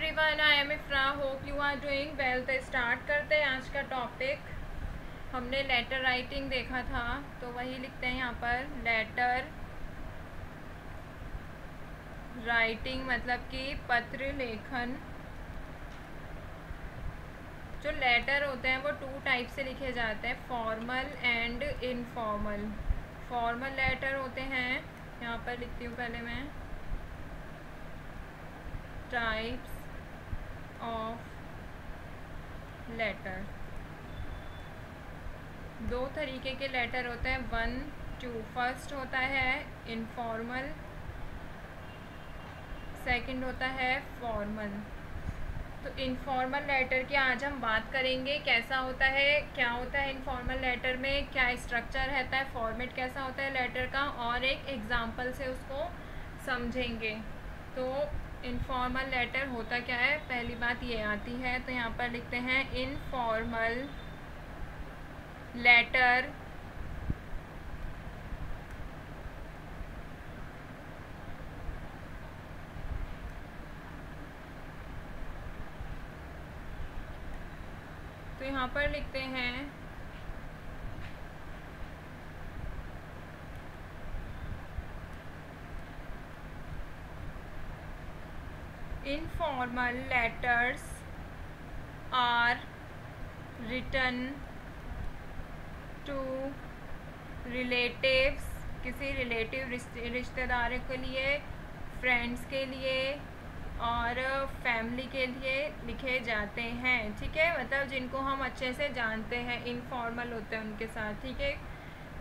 Everyone, I am Ifra. Hope you are doing well. तो start करते हैं आज का टॉपिक। हमने लेटर राइटिंग देखा था, तो वही लिखते हैं यहाँ पर। लेटर राइटिंग मतलब कि पत्र लेखन। जो लेटर होते हैं वो 2 टाइप से लिखे जाते हैं, formal and informal. Formal letter होते हैं, यहाँ पर लिखती हूँ पहले मैं, टाइप्स ऑफ लेटर। 2 तरीके के लेटर होते हैं, 1, 2। फर्स्ट होता है इनफॉर्मल, सेकंड होता है फॉर्मल। तो इनफॉर्मल लेटर की आज हम बात करेंगे, कैसा होता है, क्या होता है इनफॉर्मल लेटर में, क्या स्ट्रक्चर रहता है, फॉर्मेट कैसा होता है लेटर का, और एक एग्जांपल से उसको समझेंगे। तो इनफॉर्मल लेटर होता क्या है, पहली बात ये आती है। तो यहाँ पर लिखते हैं इनफॉर्मल लेटर तो यहाँ पर लिखते हैं informal letters are written to relatives, किसी रिलेटिव रिश्तेदारों के लिए, फ्रेंड्स के लिए और फैमिली के लिए लिखे जाते हैं। ठीक है, मतलब जिनको हम अच्छे से जानते हैं, इनफॉर्मल होते हैं उनके साथ। ठीक है,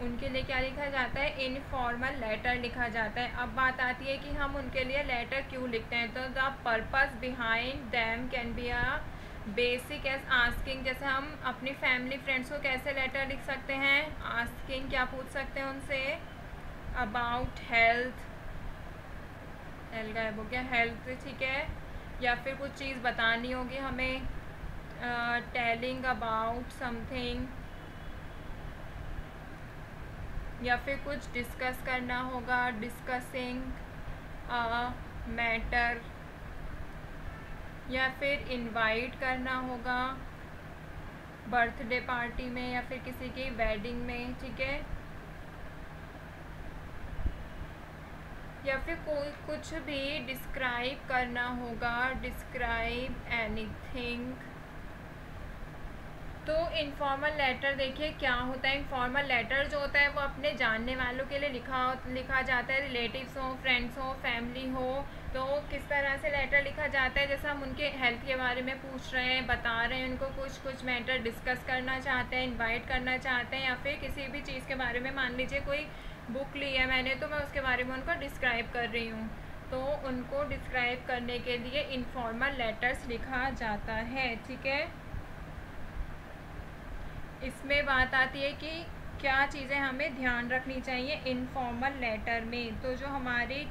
उनके लिए क्या लिखा जाता है, इनफॉर्मल लेटर लिखा जाता है। अब बात आती है कि हम उनके लिए लेटर क्यों लिखते हैं। तो the purpose behind them can be a basic as asking. जैसे हम अपनी फैमिली फ्रेंड्स को कैसे लेटर लिख सकते हैं, आस्किंग, क्या पूछ सकते हैं उनसे, अबाउट हेल्थ, एल गायब हो गया, हेल्थ। ठीक है, या फिर कुछ चीज़ बतानी होगी हमें, टेलिंग अबाउट समथिंग, या फिर कुछ डिस्कस करना होगा, डिस्कसिंग मैटर, या फिर इनवाइट करना होगा बर्थडे पार्टी में या फिर किसी की वेडिंग में। ठीक है, या फिर कोई कुछ भी डिस्क्राइब करना होगा, डिस्क्राइब एनीथिंग। तो इनफॉर्मल लेटर देखिए क्या होता है। इनफॉर्मल लेटर जो होता है वो अपने जानने वालों के लिए लिखा जाता है, रिलेटिव्स हो, फ्रेंड्स हो, फैमिली हो। तो किस तरह से लेटर लिखा जाता है, जैसे हम उनके हेल्थ के बारे में पूछ रहे हैं, बता रहे हैं, उनको कुछ मैटर डिस्कस करना चाहते हैं, इनवाइट करना चाहते हैं, या फिर किसी भी चीज़ के बारे में, मान लीजिए कोई बुक ली है मैंने, तो मैं उसके बारे में उनको डिस्क्राइब कर रही हूँ। तो उनको डिस्क्राइब करने के लिए इनफॉर्मल लेटर्स लिखा जाता है। ठीक है, इसमें बात आती है कि क्या चीज़ें हमें ध्यान रखनी चाहिए इनफॉर्मल लेटर में। तो जो हमारी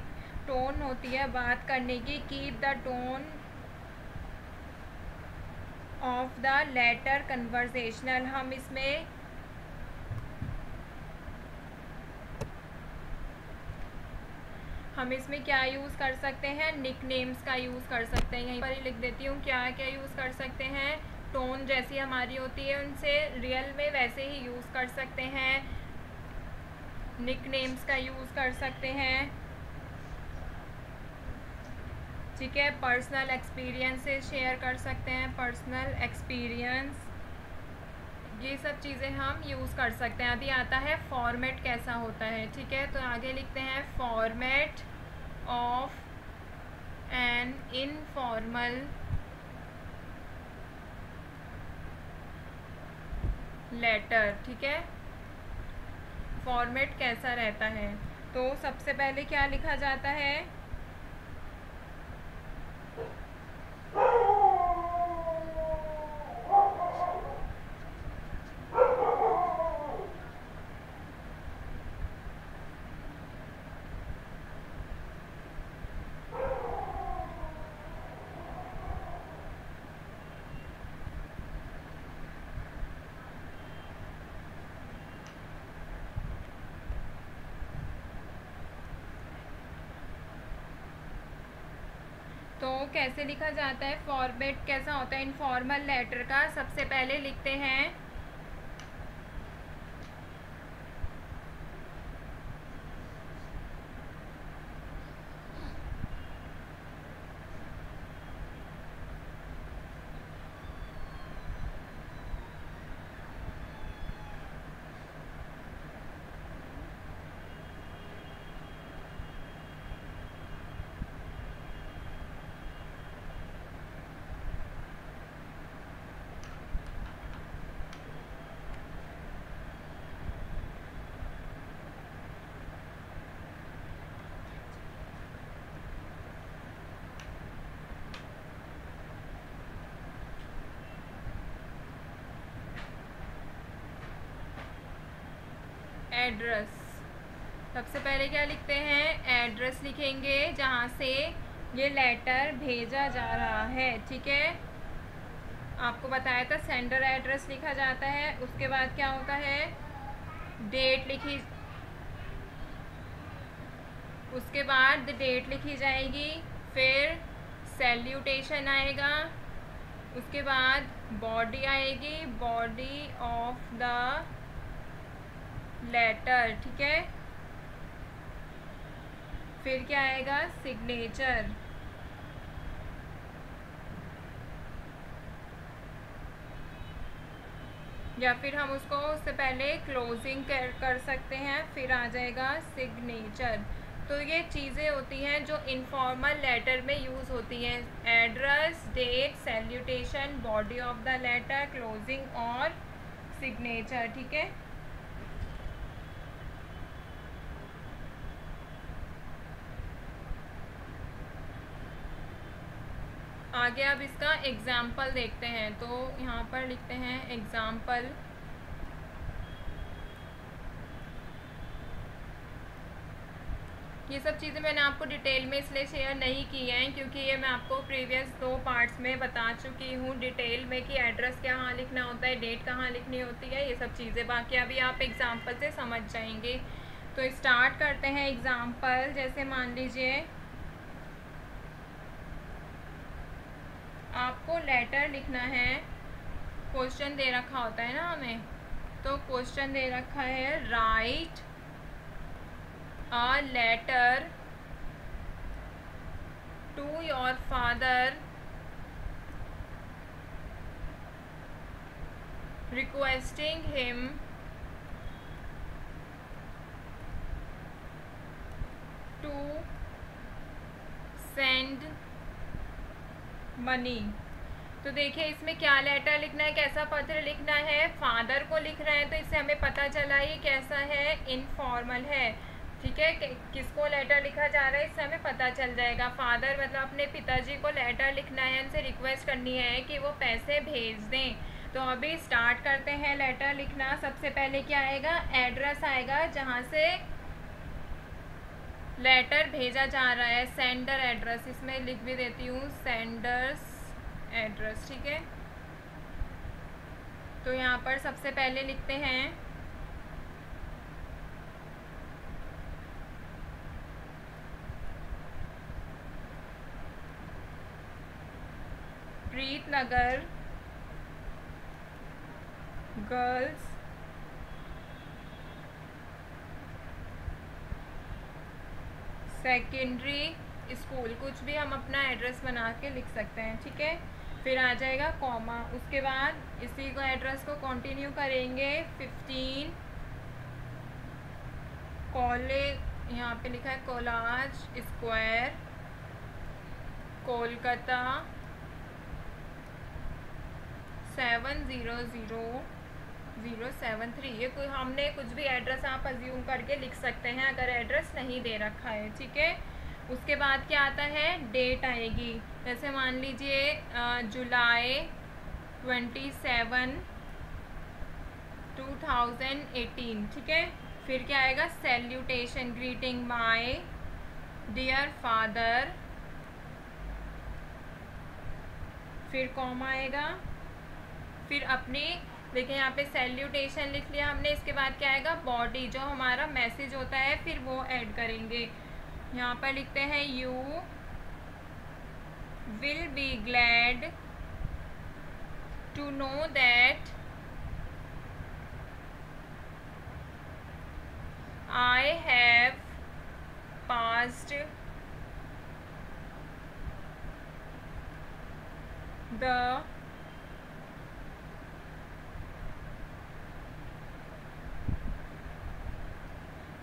टोन होती है बात करने की, keep the tone of the letter conversational. हम इसमें क्या यूज़ कर सकते हैं, निक नेम्स का यूज़ कर सकते हैं। यहीं पर ही लिख देती हूँ क्या क्या यूज़ कर सकते हैं। टोन जैसी हमारी होती है उनसे रियल में वैसे ही यूज़ कर सकते हैं। निक नेम्स का यूज़ कर सकते हैं। ठीक है, पर्सनल एक्सपीरियंसेस शेयर कर सकते हैं, पर्सनल एक्सपीरियंस, ये सब चीज़ें हम यूज़ कर सकते हैं। अभी आता है फॉर्मेट कैसा होता है। ठीक है, तो आगे लिखते हैं format of an informal letter. ठीक है, फॉर्मेट कैसा रहता है। तो सबसे पहले क्या लिखा जाता है, तो कैसे लिखा जाता है, फॉर्मेट कैसा होता है इनफॉर्मल लेटर का। सबसे पहले लिखते हैं एड्रेस। सबसे पहले क्या लिखते हैं, एड्रेस लिखेंगे जहाँ से ये लेटर भेजा जा रहा है। ठीक है, आपको बताया था सेंडर एड्रेस लिखा जाता है। उसके बाद क्या होता है, डेट लिखी, उसके बाद डेट लिखी जाएगी, फिर सैल्यूटेशन आएगा, उसके बाद बॉडी आएगी, बॉडी ऑफ द लेटर। ठीक है, फिर क्या आएगा, सिग्नेचर, या फिर हम उसको उससे पहले क्लोजिंग कर सकते हैं, फिर आ जाएगा सिग्नेचर। तो ये चीज़ें होती हैं जो इनफॉर्मल लेटर में यूज़ होती हैं, address, date, salutation, body of the letter, closing और सिग्नेचर। ठीक है, आगे अब इसका एग्जाम्पल देखते हैं। तो यहाँ पर लिखते हैं एग्जाम्पल। ये सब चीज़ें मैंने आपको डिटेल में इसलिए शेयर नहीं की हैं क्योंकि ये मैं आपको प्रीवियस 2 पार्ट्स में बता चुकी हूँ डिटेल में कि एड्रेस कहाँ लिखना होता है, डेट कहाँ लिखनी होती है, ये सब चीज़ें। बाकी अभी आप एग्जाम्पल से समझ जाएंगे। तो स्टार्ट करते हैं एग्जाम्पल। जैसे मान लीजिए आपको लेटर लिखना है, क्वेश्चन दे रखा होता है ना हमें, तो क्वेश्चन दे रखा है right a letter to your father requesting him to send money। तो देखिए इसमें क्या लेटर लिखना है, कैसा पत्र लिखना है, फादर को लिख रहे हैं, तो इससे हमें पता चला ये कैसा है, इनफॉर्मल है। ठीक है, किसको लेटर लिखा जा रहा है इससे हमें पता चल जाएगा। फादर मतलब अपने पिताजी को लेटर लिखना है, उनसे रिक्वेस्ट करनी है कि वो पैसे भेज दें। तो अभी स्टार्ट करते हैं लेटर लिखना। सबसे पहले क्या आएगा, एड्रेस आएगा जहाँ से लेटर भेजा जा रहा है, सेंडर एड्रेस, इसमें लिख भी देती हूँ सेंडर्स एड्रेस। ठीक है, तो यहाँ पर सबसे पहले लिखते हैं प्रीतनगर गर्ल्स सेकेंडरी स्कूल, कुछ भी हम अपना एड्रेस बना के लिख सकते हैं। ठीक है, फिर आ जाएगा कॉमा, उसके बाद इसी को एड्रेस को कंटिन्यू करेंगे। 15 कॉलेज, यहाँ पे लिखा है कोलाज स्क्वायर, कोलकाता 700073। ये कोई हमने कुछ भी एड्रेस आप अज्यूम करके लिख सकते हैं अगर एड्रेस नहीं दे रखा है। ठीक है, उसके बाद क्या आता है, डेट आएगी। जैसे मान लीजिए जुलाई 27, 2018। ठीक है, फिर क्या आएगा, salutation, greeting my dear father, फिर कॉमा आएगा, फिर अपनी देखिए यहाँ पे सैल्यूटेशन लिख लिया हमने। इसके बाद क्या आएगा, बॉडी, जो हमारा मैसेज होता है फिर वो ऐड करेंगे। यहाँ पर लिखते हैं you will be glad to know that I have passed the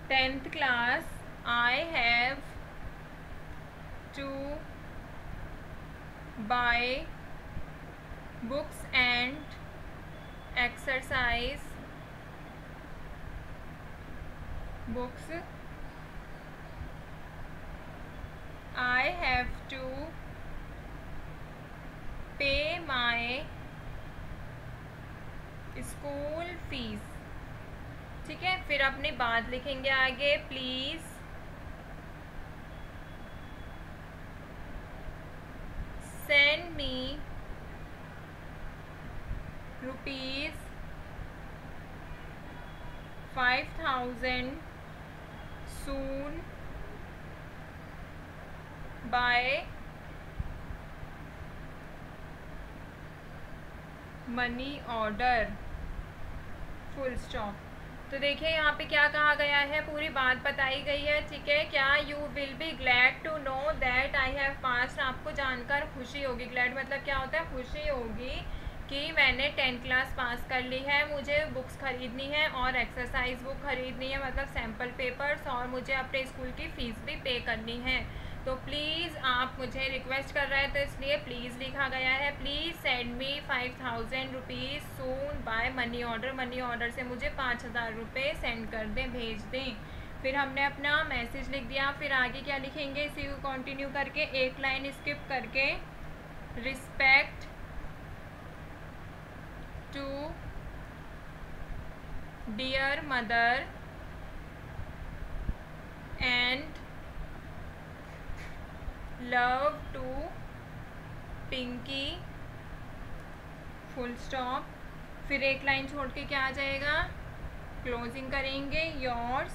10th class. I have to buy books and exercise books. I have to pay my school fees. ठीक है, फिर अपनी बात लिखेंगे आगे। Please send me ₹5,000 soon by money order, full stop. तो देखिए यहाँ पे क्या कहा गया है, पूरी बात बताई गई है। ठीक है, क्या you will be glad to know that I have passed, आपको जानकर खुशी होगी। ग्लैड मतलब क्या होता है, खुशी होगी कि मैंने 10th क्लास पास कर ली है। मुझे बुक्स खरीदनी है और एक्सरसाइज बुक खरीदनी है, मतलब सैम्पल पेपर्स, और मुझे अपने स्कूल की फ़ीस भी पे करनी है। तो प्लीज़, आप मुझे रिक्वेस्ट कर रहे हैं तो इसलिए प्लीज़ लिखा गया है। Please send me 5,000 rupees soon by money order. Money order से मुझे 5,000 रुपये सेंड कर दें, भेज दें। फिर हमने अपना मैसेज लिख दिया। फिर आगे क्या लिखेंगे, इसी को कंटिन्यू करके एक लाइन स्किप करके, respect to dear mother and love to Pinky, full stop. फिर एक लाइन छोड़ के क्या आ जाएगा, क्लोजिंग करेंगे, योर्स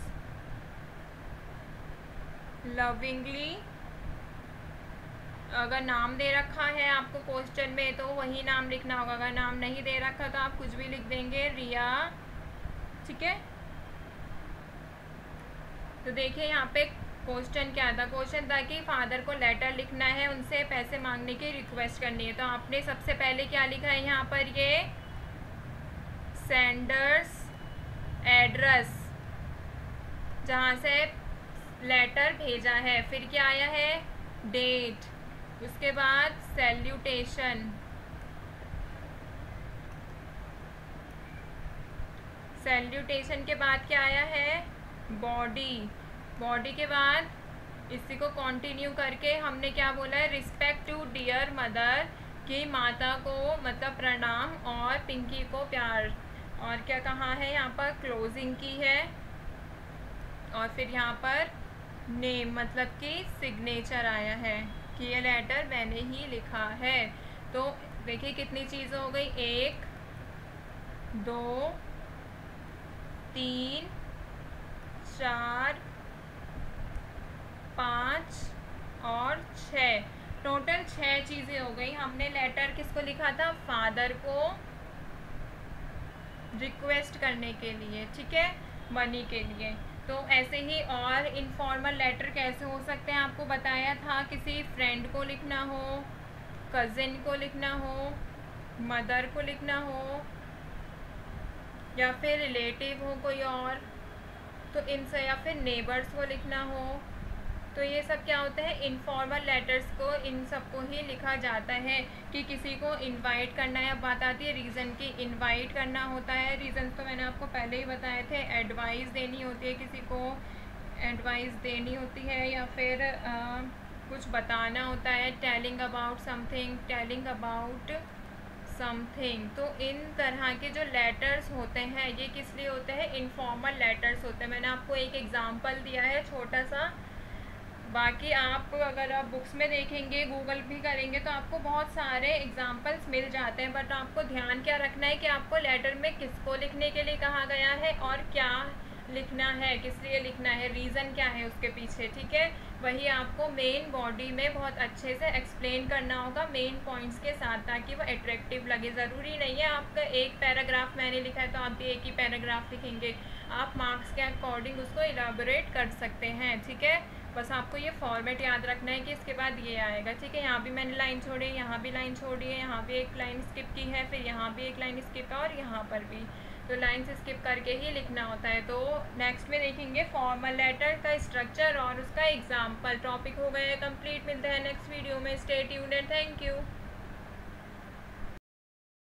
लविंगली। अगर नाम दे रखा है आपको क्वेश्चन में तो वही नाम लिखना होगा, अगर नाम नहीं दे रखा तो आप कुछ भी लिख देंगे, रिया। ठीक है, तो देखिए यहाँ पे क्वेश्चन क्या था। क्वेश्चन था कि फादर को लेटर लिखना है, उनसे पैसे मांगने की रिक्वेस्ट करनी है। तो आपने सबसे पहले क्या लिखा है यहाँ पर, ये सेंडर्स एड्रेस, जहाँ से लेटर भेजा है। फिर क्या आया है, डेट, उसके बाद सैल्यूटेशन, सैल्यूटेशन के बाद क्या आया है, बॉडी, बॉडी के बाद इसी को कंटिन्यू करके हमने क्या बोला है, रिस्पेक्ट टू डियर मदर, कि माता को मतलब प्रणाम, और पिंकी को प्यार। और क्या कहा है यहाँ पर, क्लोजिंग की है। और फिर यहाँ पर नेम मतलब कि सिग्नेचर आया है कि ये लेटर मैंने ही लिखा है। तो देखिए कितनी चीज़ें हो गई, 1 2 3 4 5 और 6, टोटल 6 चीज़ें हो गई। हमने लेटर किसको लिखा था, फादर को रिक्वेस्ट करने के लिए, ठीक है, मनी के लिए। तो ऐसे ही और इनफॉर्मल लेटर कैसे हो सकते हैं आपको बताया था, किसी फ्रेंड को लिखना हो, कज़िन को लिखना हो, मदर को लिखना हो, या फिर रिलेटिव हो कोई और, तो इनसे, या फिर नेबर्स को लिखना हो। तो ये सब क्या होते हैं, इनफॉर्मल लेटर्स को, इन सबको ही लिखा जाता है। कि किसी को इनवाइट करना है, अब बात आती है रीज़न की। इनवाइट करना होता है, रीज़न तो मैंने आपको पहले ही बताए थे। एडवाइस देनी होती है, किसी को एडवाइस देनी होती है, या फिर कुछ बताना होता है, telling about something, telling about something. तो इन तरह के जो लेटर्स होते हैं ये किस लिए होते हैं, इनफॉर्मल लेटर्स होते हैं। मैंने आपको एक एग्जांपल दिया है छोटा सा, बाकी आप अगर आप बुक्स में देखेंगे, गूगल भी करेंगे तो आपको बहुत सारे एग्जांपल्स मिल जाते हैं। बट आपको ध्यान क्या रखना है कि आपको लेटर में किसको लिखने के लिए कहा गया है और क्या लिखना है, किस लिए लिखना है, रीज़न क्या है उसके पीछे, ठीक है। वही आपको मेन बॉडी में बहुत अच्छे से एक्सप्लेन करना होगा मेन पॉइंट्स के साथ, ताकि वो अट्रैक्टिव लगे। ज़रूरी नहीं है आपका एक पैराग्राफ मैंने लिखा है तो आप भी एक ही पैराग्राफ लिखेंगे, आप मार्क्स के अकॉर्डिंग उसको इलाबोरेट कर सकते हैं, ठीक है। बस आपको ये फॉर्मेट याद रखना है कि इसके बाद ये आएगा, ठीक है। यहाँ भी मैंने लाइन छोड़ी है, यहाँ भी लाइन छोड़ी है, यहाँ भी एक लाइन स्किप की है, फिर यहाँ भी एक लाइन स्किप है और यहाँ पर भी, तो लाइन से स्किप करके ही लिखना होता है। तो नेक्स्ट में देखेंगे फॉर्मल लेटर का स्ट्रक्चर और उसका एग्जाम्पल। टॉपिक हो गया कंप्लीट, मिलता है नेक्स्ट वीडियो में। Stay tuned and thank you.